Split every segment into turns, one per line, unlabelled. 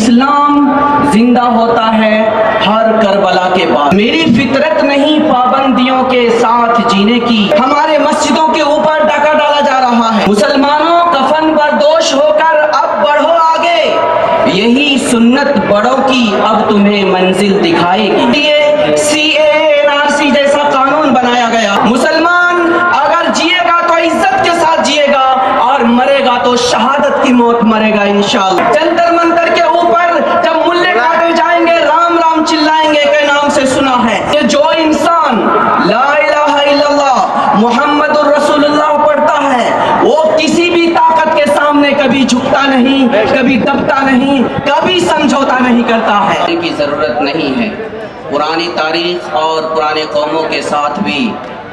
اسلام زندہ ہوتا ہے ہر کربلا کے بعد۔ میری فطرت نہیں پابندیوں کے ساتھ جینے کی، ہمارے مسجدوں کے اوپر ڈاکہ ڈالا جا رہا ہے۔ مسلمانوں کفن بردوش ہو کر اب بڑھو آگے، یہی سنت بڑوں کی اب تمہیں منزل دکھائے گی۔ یہ CAA جیسا قانون بنایا گیا، مسلمان اگر جیے گا تو عزت کے ساتھ جیے گا اور مرے گا تو شہادت کی موت مرے گا انشاءاللہ۔ جنتر منتر کے اوپر جب ملے کاٹے جائیں گے رام رام چلائیں گے کے نام سے سنا ہے کہ جو انسان لا الہ الا اللہ محمد الرسول اللہ پڑھتا ہے وہ کسی بھی طاقت کے سامنے کبھی جھکتا نہیں، کبھی دبتا نہیں، کبھی سمجھوتا نہیں کرتا ہے۔ کی ضرورت نہیں ہے، پرانی تاریخ اور پرانے قوموں کے ساتھ بھی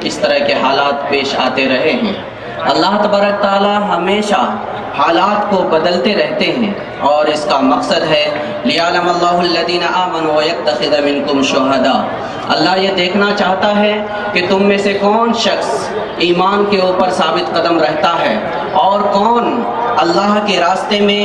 اس طرح کے حالات پیش آتے رہے ہیں۔ اللہ تبارک تعالی ہمیشہ حالات کو بدلتے رہتے ہیں اور اس کا مقصد ہے لِيَعْلَمَ اللَّهُ الَّذِينَ آمَنُوا وَيَتَّخِذَ مِنكُمْ شُهَدَاءَ۔ اللہ یہ دیکھنا چاہتا ہے کہ تم میں سے کون شخص ایمان کے اوپر ثابت قدم رہتا ہے اور کون اللہ کے راستے میں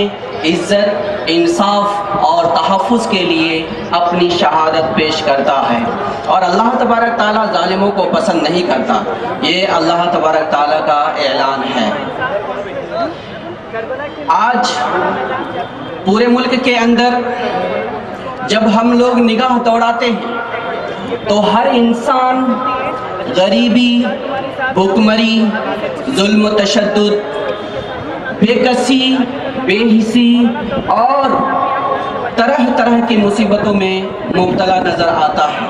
عزت، انصاف اور تحفظ کے لیے اپنی شہادت پیش کرتا ہے۔ اور اللہ تبارک تعالیٰ ظالموں کو پسند نہیں کرتا، یہ اللہ تبارک تعالیٰ کا اعلان ہے۔ آج پورے ملک کے اندر جب ہم لوگ نگاہ دوڑاتے ہیں تو ہر انسان غریبی، بھوکمری، ظلم و تشدد، بے کسی، بے حسی اور طرح طرح کی مصیبتوں میں مبتلا نظر آتا ہے۔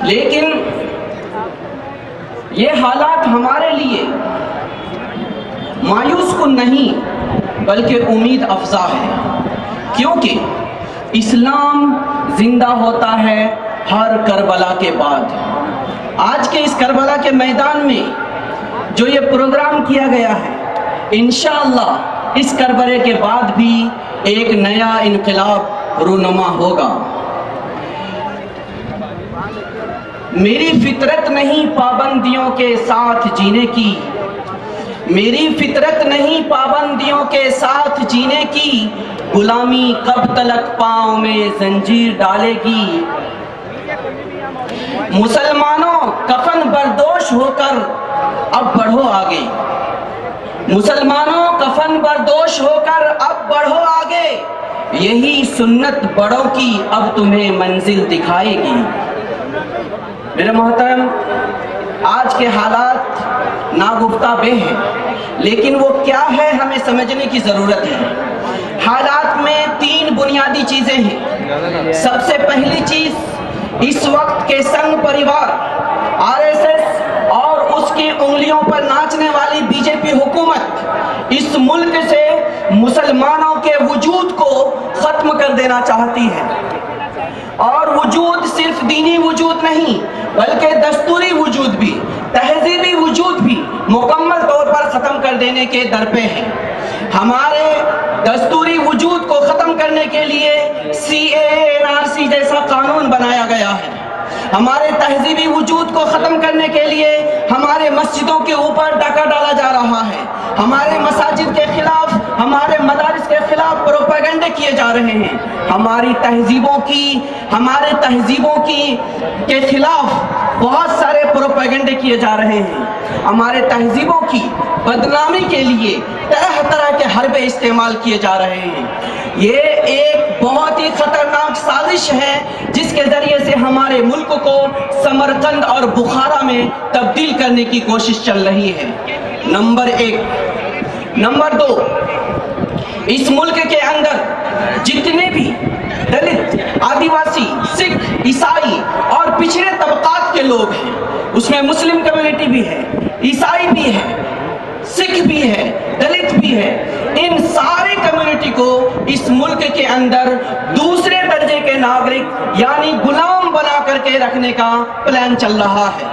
لیکن یہ حالات ہمارے لیے مایوس کن نہیں بلکہ امید افزا ہے، کیونکہ اسلام زندہ ہوتا ہے ہر کربلا کے بعد۔ آج کے اس کربلا کے میدان میں جو یہ پروگرام کیا گیا ہے، انشاءاللہ اس کربلے کے بعد بھی ایک نیا انقلاب رونما ہوگا۔ میری فطرت نہیں پابندیوں کے ساتھ جینے کی، میری فطرت نہیں پابندیوں کے ساتھ جینے کی، غلامی کب تلک پاؤں میں زنجیر ڈالے گی۔ مسلمانوں کفن بردوش ہو کر اب بڑھو آگے، مسلمانوں کفن بردوش ہو کر اب بڑھو آگے، یہی سنت بڑوں کی اب تمہیں منزل دکھائے گی۔ میرے محترم، آج کے حالات ناگفتہ بے ہیں، لیکن وہ کیا ہے ہمیں سمجھنے کی ضرورت ہے۔ حالات میں تین بنیادی چیزیں ہیں۔ سب سے پہلی چیز، اس وقت کے سنگ پریوار RSS اور اس کی انگلیوں پر ناچنے والی BJP حکومت اس ملک سے مسلمانوں کے وجود کو ختم کر دینا چاہتی ہے، اور وجود صرف دینی وجود نہیں بلکہ دستوری وجود بھی، تہذیبی وجود بھی مکمل طور پر ختم کر دینے کے در پہ ہے۔ ہمارے دستوری وجود کو ختم کرنے کے لیے CAA جیسا قانون بنایا گیا ہے، ہمارے تہذیبی وجود کو ختم کرنے کے لیے ہمارے مسجدوں کے اوپر ڈاکہ ڈالا جا رہا ہے، ہمارے مساجد کے خلاف، ہمارے مدارس کے خلاف پروپیگنڈے کیے جا رہے ہیں، ہماری تہذیبوں کی کے خلاف بہت سارے پروپیگنڈے کیے جا رہے ہیں، ہمارے تہذیبوں کی بدنامی کے لیے طرح طرح کے حربے استعمال کیے جا رہے ہیں۔ یہ ایک بہت ہی خطرناک سازش ہے جس کے ذریعے سے ہمارے ملک کو سمرقند اور بخارا میں تبدیل کرنے کی کوشش چل رہی ہے۔ نمبر 1۔ نمبر 2، اس ملک کے اندر جتنے بھی دلت، آدیواسی، سکھ، عیسائی اور پچھڑے طبقات کے لوگ ہیں، اس میں مسلم کمیونٹی بھی ہے، عیسائی بھی ہے، سکھ بھی ہے، دلت بھی ہے، ان سارے کمیونٹی کو اس ملک کے اندر دوسرے درجے کے ناگرک یعنی غلام بنا کر کے رکھنے کا پلان چل رہا ہے۔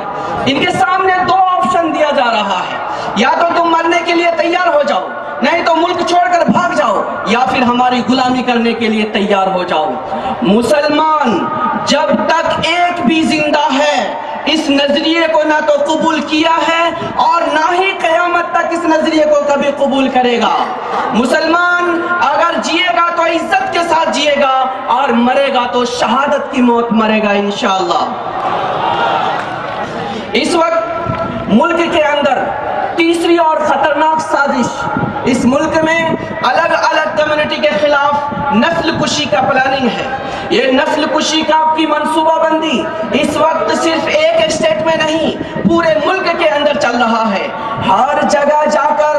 ان کے سامنے دو آپشن دیا جا رہا ہے، یا تو تم مرنے کے لیے تیار ہو جاؤ، نہیں تو ملک چھوڑ کر بھاگ جاؤ، یا پھر ہماری غلامی کرنے کے لیے تیار ہو جاؤ۔ مسلمان جب تک ایک بھی زندہ ہے اس نظریے کو نہ تو قبول کیا ہے اور نہ ہی قیامت تک اس نظریے کو کبھی قبول کرے گا۔ مسلمان اگر مرے گا تو شہادت کی موت مرے گا انشاءاللہ۔ اس وقت ملک کے اندر تیسری اور خطرناک سازش، اس ملک میں الگ الگ کمیونٹی کے خلاف نسل کشی کا پلاننگ ہے۔ یہ نسل کشی کا کی منصوبہ بندی اس وقت صرف ایک اسٹیٹ میں نہیں، پورے ملک کے اندر چل رہا ہے۔ ہر جگہ جا کر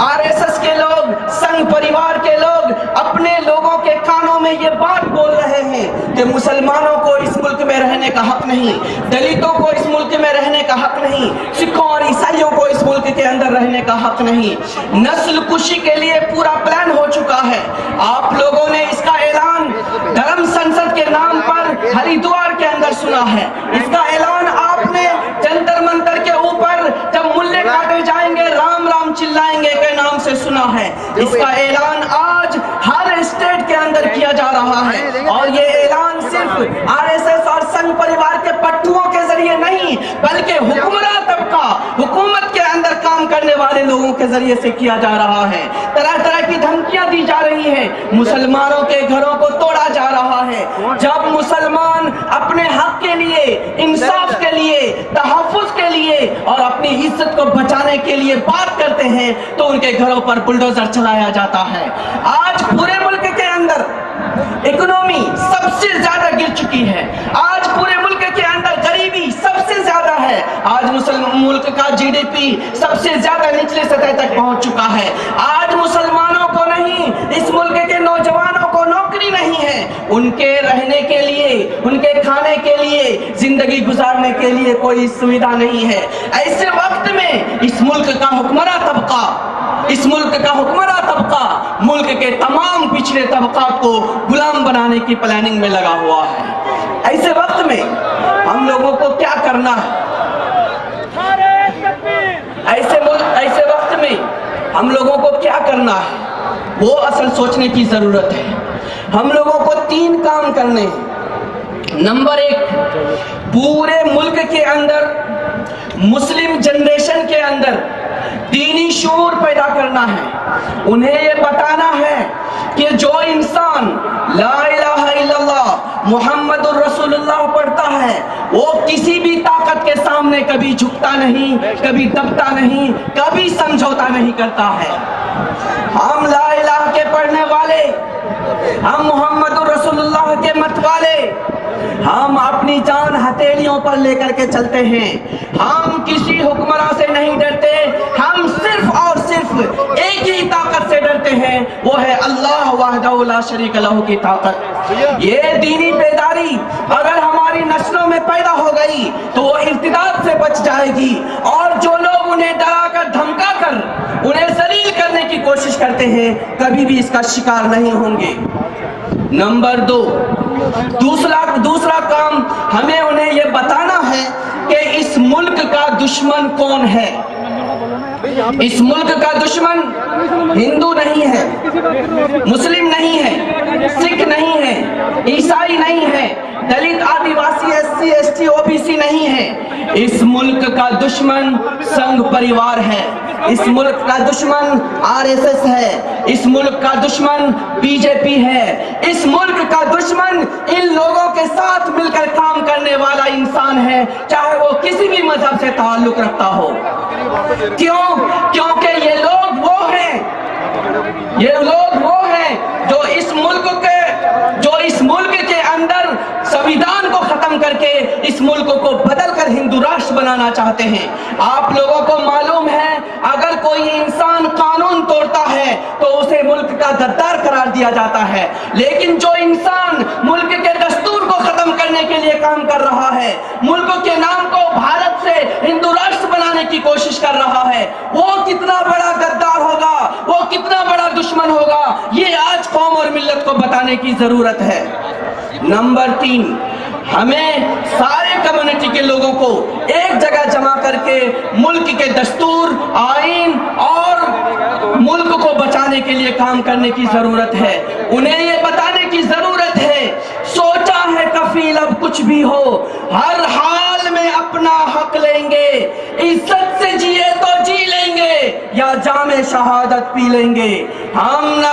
RSS کے لوگ، سنگھ پریوار کے لوگ اپنے لوگوں کے کانوں میں یہ بات بول رہے ہیں کہ مسلمانوں کو اس ملک میں رہنے کا حق نہیں، دلتوں کو اس ملک میں رہنے کا حق نہیں، سکھوں اور عیسائیوں کو اس ملک کے اندر رہنے کا حق نہیں۔ نسل کشی کے لیے پورا پلان ہو چکا ہے۔ آپ لوگوں نے اس کا اعلان دھرم سنسد کے نام پر ہریدوار کے اندر سنا ہے۔ اس کا اعلان آپ نے جنتر منتر کے اوپر جب ملے کاٹے جائیں گے رام رام چلائیں گے کے نام سے سنا ہے۔ اس کا اعلان آج ہر اسٹیٹ کے اندر کیا جا رہا ہے، اور یہ اعلان صرف RSS اور سنگھ پریوار کے پٹھوؤں کے ذریعے نہیں بلکہ حکمراں طبقہ، حکومت کے اندر کام کرنے والے لوگوں کے ذریعے سے کیا جا رہا ہے۔ طرح طرح کی دھمکیاں دی جا رہی ہیں، مسلمانوں کے گھروں کو توڑا جا رہا ہے۔ جب مسلمان اپنے حق کے لیے، انصاف کے لیے، تحفظ کے لیے اور اپنی عزت کو بچانے کے لیے بات کرتے ہیں تو ان کے گھروں پر بلڈوزر چلایا جاتا ہے۔ آج پورے ملک کے اندر اکنومی سب سے زیادہ گر چکی ہے، آج پورے ملک کے اندر غریبی سب سے زیادہ ہے، آج ملک کا GDP سب سے زیادہ نچلے سطح تک پہنچ چکا ہے۔ آج مسلمانوں کو نہیں، اس ملک کے نوجوانوں کو نوکری نہیں ہے، ان کے رہنے کے لیے، ان کے کھانے کے لیے، زندگی گزارنے کے لیے کوئی سویدھا نہیں ہے۔ ایسے وقت میں اس ملک کا حکمراں طبقہ، اس ملک کا حکمراں طبقہ ملک کے تمام پچھڑے طبقات کو غلام بنانے کی پلاننگ میں لگا ہوا ہے۔ ایسے وقت میں ہم لوگوں کو کیا کرنا ہے؟ ایسے وقت میں ہم لوگوں کو کیا کرنا ہے وہ اصل سوچنے کی ضرورت ہے۔ ہم لوگوں کو 3 کام کرنے ہیں۔ نمبر 1، پورے ملک کے اندر، مسلم جنریشن کے اندر دینی شعور پیدا کرنا ہے۔ انہیں یہ بتانا ہے کہ جو انسان لا الہ الا اللہ محمد الرسول اللہ پڑھتا ہے وہ کسی بھی طاقت کے سامنے کبھی جھکتا نہیں، کبھی دبتا نہیں، کبھی سمجھوتا نہیں کرتا ہے۔ ہم لا الہ کے پڑھنے والے، ہم محمد الرسول اللہ کے مت والے، ہم اپنی جان ہتھیلیوں پر لے کر کے چلتے ہیں۔ ہم کسی حکمراں سے نہیں ڈرتے، ہم صرف اور صرف ایک ہی طاقت سے ڈرتے ہیں، وہ ہے اللہ وحدہ لا شریک لہ کی طاقت۔ یہ دینی بیداری اگر ہماری نسلوں میں پیدا ہو گئی تو وہ ارتداد سے بچ جائے گی، اور جو لوگ انہیں ڈرا کر دھمکا کر انہیں ذلیل کرنے کی کوشش کرتے ہیں کبھی بھی اس کا شکار نہیں ہوں گے۔ نمبر 2، دوسرا کام ہمیں انہیں یہ بتانا ہے کہ اس ملک کا دشمن کون ہے۔ اس ملک کا دشمن ہندو نہیں ہے، مسلم نہیں ہے، سکھ نہیں ہے، عیسائی نہیں ہے، دلت، آدیواسی، SC ST OBC نہیں ہے۔ اس ملک کا دشمن سنگھ پریوار ہے، اس ملک کا دشمن RSS ہے، اس ملک کا دشمن BJP ہے، اس ملک کا دشمن ان لوگوں کے ساتھ مل کر کام کرنے والا انسان ہے، چاہے وہ کسی بھی مذہب سے تعلق رکھتا ہو۔ کیونکہ یہ لوگ وہ ہیں جو اس ملک کے اندر سویدھان کو ختم کر کے اس ملک کو بدل کر ہندو راشٹر بنانا چاہتے ہیں۔ آپ لوگوں کو معلوم ہے اگر کوئی انسان قانون توڑتا ہے تو اسے ملک کا غدار قرار دیا جاتا ہے، لیکن جو انسان ملک کے دستور کو ختم کرنے کے لیے کام کر رہا ہے، ملک کے نام کو بھارت سے ہندو راشٹر بنانے کی کوشش کر رہا ہے، وہ کتنا بڑا غدار ہوگا، وہ کتنا بڑا دشمن ہوگا، یہ آج قوم اور ملت کو بتانے کی ضرورت ہے۔ نمبر 3، ہمیں سارے کمیونٹی کے لوگوں کو ایک جگہ جمع کر کے ملک کے دستور، آئین اور ملک کو بچانے کے لیے کام کرنے کی ضرورت ہے۔ انہیں یہ بتانے کی ضرورت ہے سوچا ہے کفیل اب کچھ بھی ہو، ہر حال میں اپنا حق لیں گے، عزت سے جیے تو جی لیں گے یا جام شہادت پی لیں گے۔ ہم نہ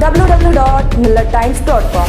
www.millattimes.com